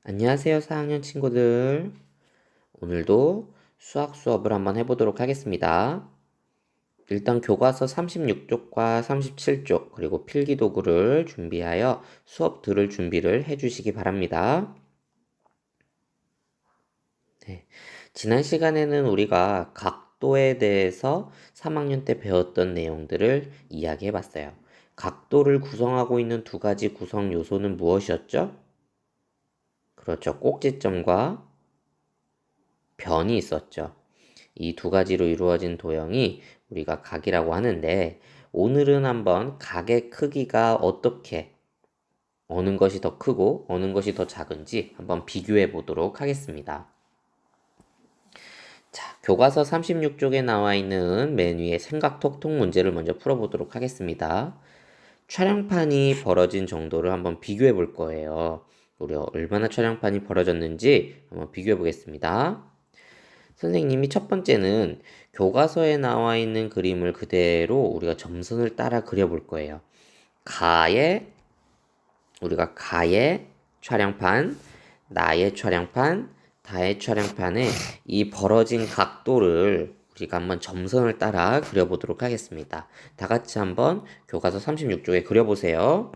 안녕하세요, 4학년 친구들. 오늘도 수학 수업을 한번 해보도록 하겠습니다. 일단 교과서 36쪽과 37쪽, 그리고 필기도구를 준비하여 수업 들을 준비를 해주시기 바랍니다. 네. 지난 시간에는 우리가 각도에 대해서 3학년 때 배웠던 내용들을 이야기해 봤어요. 각도를 구성하고 있는 두 가지 구성 요소는 무엇이었죠? 그렇죠. 꼭지점과 변이 있었죠. 이 두 가지로 이루어진 도형이 우리가 각이라고 하는데, 오늘은 한번 각의 크기가 어떻게, 어느 것이 더 크고 어느 것이 더 작은지 한번 비교해 보도록 하겠습니다. 자, 교과서 36쪽에 나와 있는 맨 위에 삼각톡톡 문제를 먼저 풀어보도록 하겠습니다. 촬영판이 벌어진 정도를 한번 비교해 볼 거예요. 우리 얼마나 촬영판이 벌어졌는지 한번 비교해 보겠습니다. 선생님이 첫 번째는 교과서에 나와 있는 그림을 그대로 우리가 점선을 따라 그려볼 거예요. 가의, 우리가 가의 촬영판, 나의 촬영판, 다의 촬영판에 이 벌어진 각도를 우리가 한번 점선을 따라 그려보도록 하겠습니다. 다 같이 한번 교과서 36쪽에 그려보세요.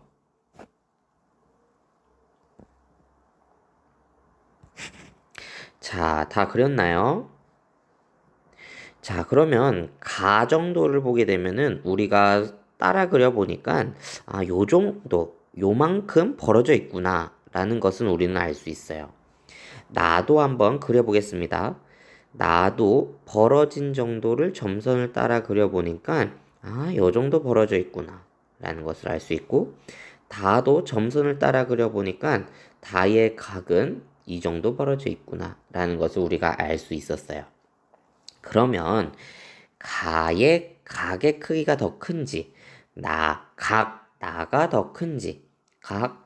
자, 다 그렸나요? 자, 그러면 가 정도를 보게 되면은 우리가 따라 그려보니까 요 정도, 요만큼 벌어져 있구나 라는 것은 우리는 알 수 있어요. 나도 한번 그려보겠습니다. 나도 벌어진 정도를 점선을 따라 그려보니까 요 정도 벌어져 있구나 라는 것을 알 수 있고, 다도 점선을 따라 그려보니까 다의 각은 이 정도 벌어져 있구나 라는 것을 우리가 알 수 있었어요. 그러면 각의 크기가 더 큰지, 나가 더 큰지,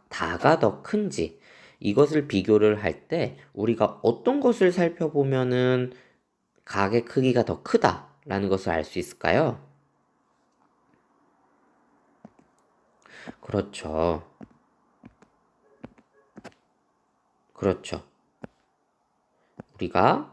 다가 더 큰지, 이것을 비교를 할 때 우리가 어떤 것을 살펴보면은 각의 크기가 더 크다라는 것을 알 수 있을까요? 그렇죠. 그렇죠. 우리가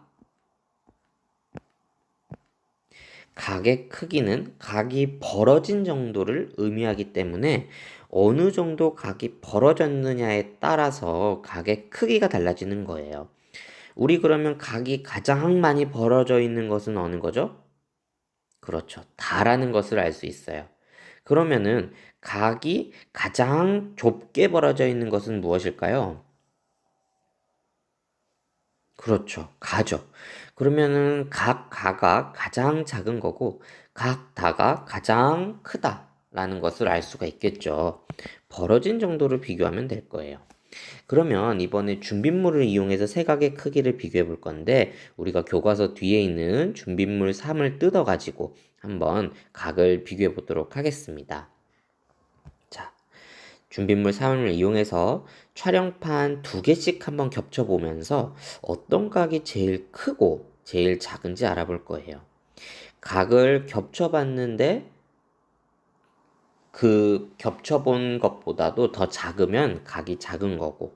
각의 크기는 각이 벌어진 정도를 의미하기 때문에 어느 정도 각이 벌어졌느냐에 따라서 각의 크기가 달라지는 거예요. 우리 그러면 각이 가장 많이 벌어져 있는 것은 어느 거죠? 그렇죠. 다라는 것을 알 수 있어요. 그러면은 각이 가장 좁게 벌어져 있는 것은 무엇일까요? 그렇죠. 가죠. 그러면은 각 가가 가장 작은 거고 각 다가 가장 크다라는 것을 알 수가 있겠죠. 벌어진 정도를 비교하면 될 거예요. 그러면 이번에 준빗물을 이용해서 세 각의 크기를 비교해 볼 건데, 우리가 교과서 뒤에 있는 준빗물 3을 뜯어 가지고 한번 각을 비교해 보도록 하겠습니다. 자, 준빗물 3을 이용해서 촬영판 두 개씩 한번 겹쳐 보면서 어떤 각이 제일 크고 제일 작은지 알아볼 거예요. 각을 겹쳐 봤는데 그 겹쳐 본 것보다도 더 작으면 각이 작은 거고,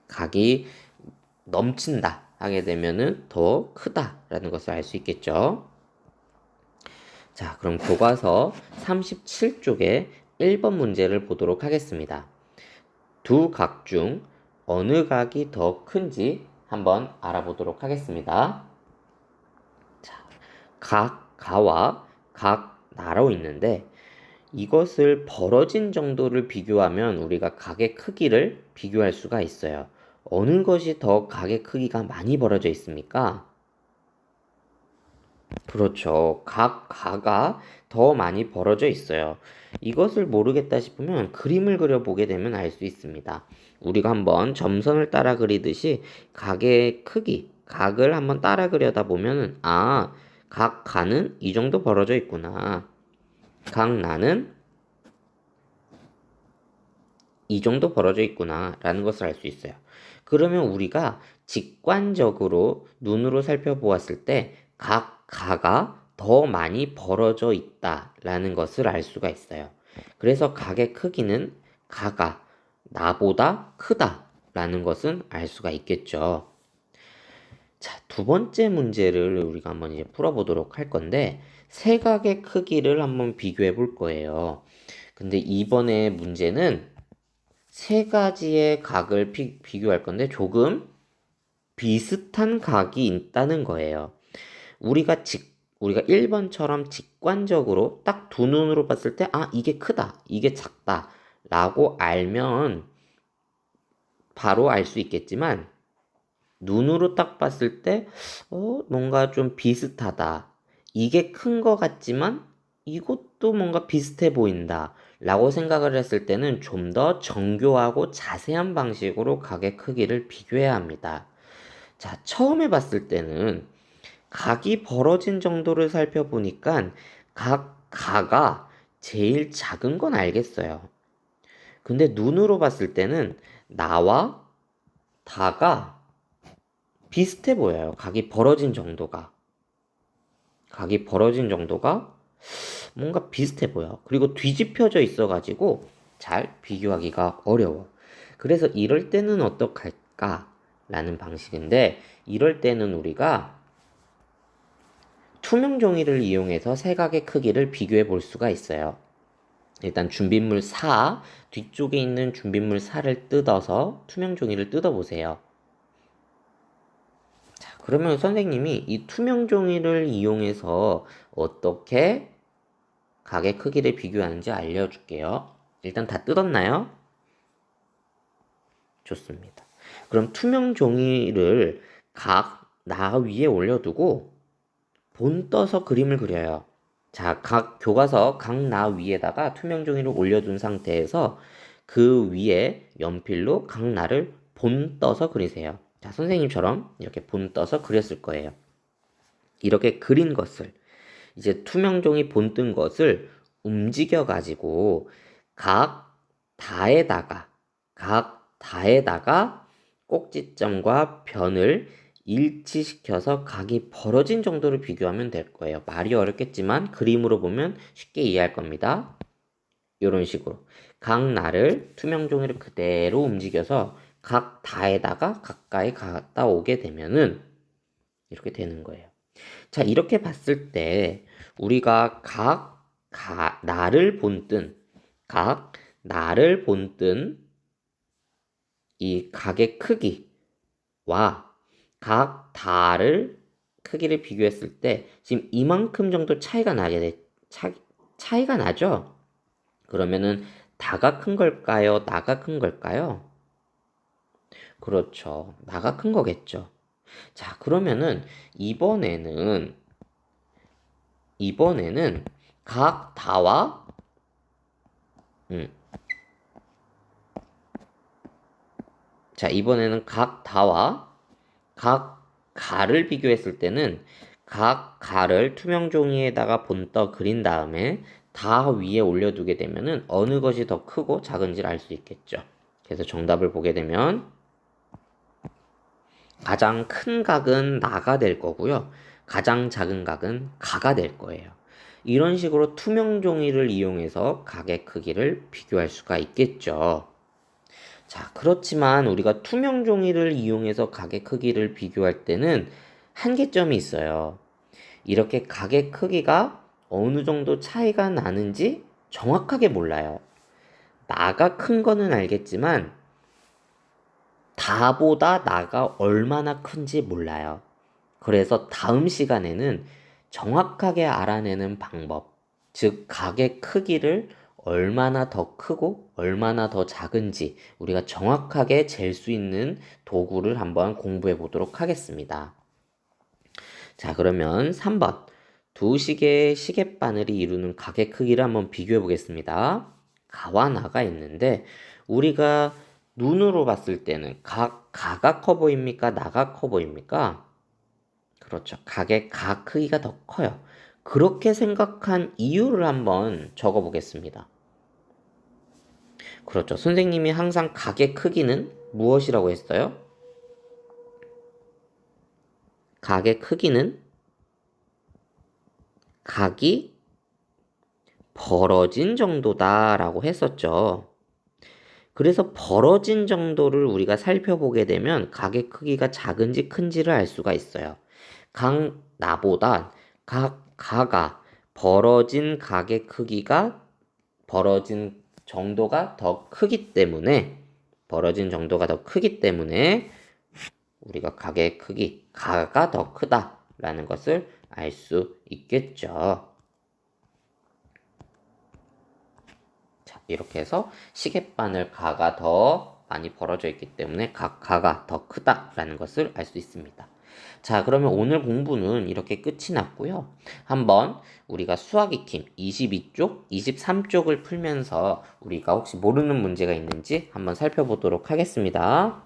각이 넘친다 하게 되면은 더 크다라는 것을 알 수 있겠죠. 자, 그럼 교과서 37쪽에 1번 문제를 보도록 하겠습니다. 두 각 중 어느 각이 더 큰지 한번 알아보도록 하겠습니다. 자, 각 가와 각 나로 있는데, 이것을 벌어진 정도를 비교하면 우리가 각의 크기를 비교할 수가 있어요. 어느 것이 더 각의 크기가 많이 벌어져 있습니까? 그렇죠. 각 가가 더 많이 벌어져 있어요. 이것을 모르겠다 싶으면 그림을 그려보게 되면 알 수 있습니다. 우리가 한번 점선을 따라 그리듯이 각의 크기, 각을 한번 따라 그려다 보면은 각 가는 이 정도 벌어져 있구나. 각 나는 이 정도 벌어져 있구나 라는 것을 알 수 있어요. 그러면 우리가 직관적으로 눈으로 살펴보았을 때 각 가가 더 많이 벌어져 있다라는 것을 알 수가 있어요. 그래서 각의 크기는 가가 나보다 크다 라는 것은 알 수가 있겠죠. 자, 두 번째 문제를 우리가 한번 이제 풀어보도록 할 건데, 세 각의 크기를 한번 비교해 볼 거예요. 근데 이번에 문제는 세 가지의 각을 비교할 건데, 조금 비슷한 각이 있다는 거예요. 우리가 1번처럼 직관적으로 딱 두 눈으로 봤을 때, 아, 이게 크다, 이게 작다, 라고 알면 바로 알 수 있겠지만, 눈으로 딱 봤을 때, 뭔가 좀 비슷하다. 이게 큰 거 같지만, 이것도 뭔가 비슷해 보인다. 라고 생각을 했을 때는 좀 더 정교하고 자세한 방식으로 각의 크기를 비교해야 합니다. 자, 처음에 봤을 때는 각이 벌어진 정도를 살펴보니까 각 가가 제일 작은 건 알겠어요. 근데 눈으로 봤을 때는 나와 다가 비슷해 보여요. 각이 벌어진 정도가. 각이 벌어진 정도가 뭔가 비슷해 보여. 그리고 뒤집혀져 있어가지고 잘 비교하기가 어려워. 그래서 이럴 때는 어떡할까? 라는 방식인데, 이럴 때는 우리가 투명 종이를 이용해서 세 각의 크기를 비교해 볼 수가 있어요. 일단 준비물 4, 뒤쪽에 있는 준비물 4를 뜯어서 투명 종이를 뜯어보세요. 자, 그러면 선생님이 이 투명 종이를 이용해서 어떻게 각의 크기를 비교하는지 알려줄게요. 일단 다 뜯었나요? 좋습니다. 그럼 투명 종이를 각 나 위에 올려두고 본 떠서 그림을 그려요. 자, 각 교과서 각 나 위에다가 투명 종이를 올려둔 상태에서 그 위에 연필로 각 나를 본 떠서 그리세요. 자, 선생님처럼 이렇게 본 떠서 그렸을 거예요. 이렇게 그린 것을 이제 투명 종이 본 뜬 것을 움직여 가지고 각 다에다가 각 다에다가 꼭지점과 변을 일치시켜서 각이 벌어진 정도를 비교하면 될 거예요. 말이 어렵겠지만 그림으로 보면 쉽게 이해할 겁니다. 이런 식으로 각 날을 투명 종이를 그대로 움직여서 각 다에다가 가까이 갖다 오게 되면은 이렇게 되는 거예요. 자, 이렇게 봤을 때 우리가 나를 본뜬 각 나를 본뜬 이 각의 크기와 각 다를 크기를 비교했을 때 지금 이만큼 정도 차이가 나죠? 그러면은 다가 큰 걸까요? 나가 큰 걸까요? 그렇죠. 나가 큰 거겠죠. 자, 그러면은 이번에는 각 다와 음, 자, 이번에는 각 다와 각 가를 비교했을 때는 각 가를 투명 종이에다가 본떠 그린 다음에 다 위에 올려두게 되면은 어느 것이 더 크고 작은지를 알 수 있겠죠. 그래서 정답을 보게 되면 가장 큰 각은 나가 될 거고요. 가장 작은 각은 가가 될 거예요. 이런 식으로 투명 종이를 이용해서 각의 크기를 비교할 수가 있겠죠. 자, 그렇지만 우리가 투명 종이를 이용해서 각의 크기를 비교할 때는 한계점이 있어요. 이렇게 각의 크기가 어느 정도 차이가 나는지 정확하게 몰라요. 나가 큰 거는 알겠지만 다보다 나가 얼마나 큰지 몰라요. 그래서 다음 시간에는 정확하게 알아내는 방법, 즉 각의 크기를 얼마나 더 크고 얼마나 더 작은지 우리가 정확하게 잴 수 있는 도구를 한번 공부해 보도록 하겠습니다. 자, 그러면 3번. 두 시계의 시계바늘이 이루는 각의 크기를 한번 비교해 보겠습니다. 가와 나가 있는데 우리가 눈으로 봤을 때는 가가 커 보입니까? 나가 커 보입니까? 그렇죠. 각의 각 크기가 더 커요. 그렇게 생각한 이유를 한번 적어 보겠습니다. 그렇죠. 선생님이 항상 각의 크기는 무엇이라고 했어요? 각의 크기는 각이 벌어진 정도다라고 했었죠. 그래서 벌어진 정도를 우리가 살펴보게 되면 각의 크기가 작은지 큰지를 알 수가 있어요. 나보다 가가 벌어진 정도가 더 크기 때문에 우리가 각의 크기, 가가 더 크다라는 것을 알 수 있겠죠. 자, 이렇게 해서 시계바늘 가가 더 많이 벌어져 있기 때문에 가가 더 크다라는 것을 알 수 있습니다. 자, 그러면 오늘 공부는 이렇게 끝이 났고요. 한번 우리가 수학 익힘 22쪽, 23쪽을 풀면서 우리가 혹시 모르는 문제가 있는지 한번 살펴보도록 하겠습니다.